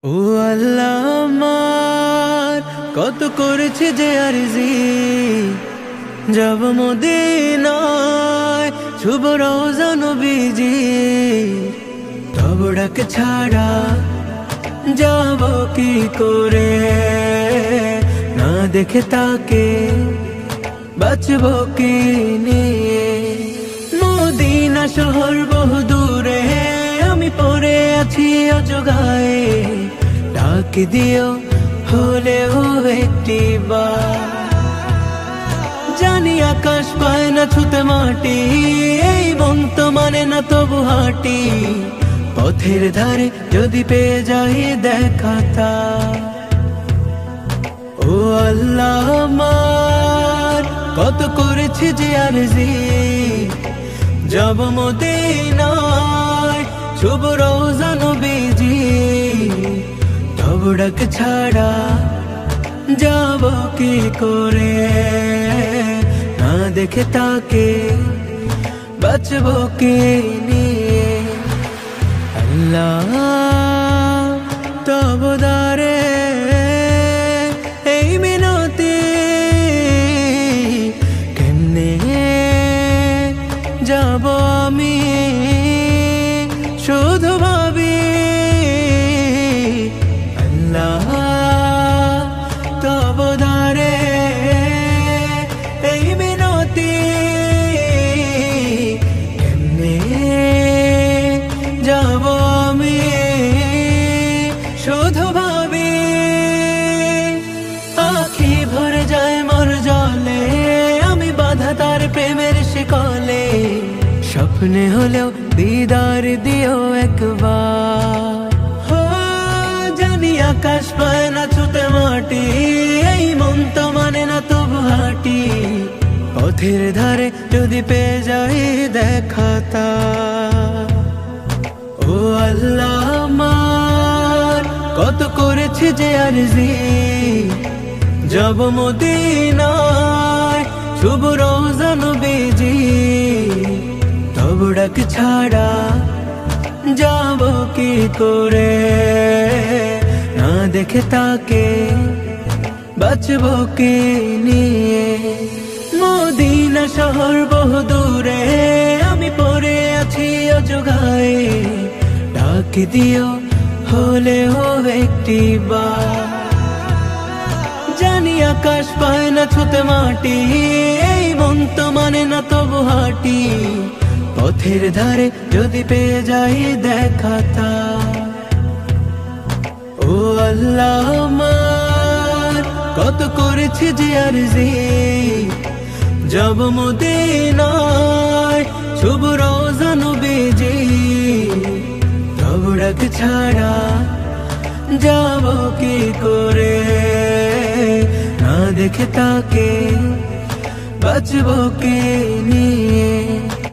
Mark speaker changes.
Speaker 1: ও আল্লাহ আমার কত করেছে যে আরজি যাব মদিনায় শুভ রওজা নবীজি তব ডাক ছাড়া যাব কি করে না দেখে তাকে বাঁচব কি নিয়ে মদিনা শহর বহু দূরে আমি পড়ে আছি অজগায়ে ডাক দিও হলেও একটি বার জানি আকাশ পায় না ছুতে মাটি এই মন তো মানে না তবু হাঁটি পথের ধারে যদি পেয়ে যাই দেখাতা ও আল্লাহ আমার কত করেছি যে আরজি যাব মদিনায় শুভ রওজা নবীজি তব ডাক ছাড়া যাব কি করে না দেখে তাকে বাঁচব কি নিয়ে আল্লাহ তব দারে এই মিনতি কেমনে যাব আমি শুধু ভাবি আল্লাহ তব দারে এই মিনতি কেমনে যাব আমি শুধু ভাবি আখি ভরে যায় মোর জলে আমি বাধা তার প্রেমের শিকলে স্বপ্নে হলেও দিদার দিও একবার জানি আকাশ পায় না ছুতে মাটি এই মন তো মানে না তবু হাঁটি পথের ধারে যদি পেয়ে যাই দেখাতা ও আল্লাহ আমার কত করেছি যে আরজি যাব মদিনায় শুভ রওজা নবীজি তব ডাক ছাড়া যাব কি করে না দেখে তাকে বাঁচব কি নিয়ে মদিনা শহর বহু দূরে আমি পড়ে আছি অজগায়ে ডাক দিও হলেও একটি বার জানি আকাশ পায় না ছুতে মাটি এই মন তো মানে না তবু হাঁটি পথের ধারে যদি পেয়ে যাই দেখাতা ও আল্লাহ আমার কত করেছি যে আরজি যাব মদিনায় শুভ রওজা নবীজি তব ডাক ছাড়া যাব কি করে না দেখে তাকে বাঁচব কি নিয়ে।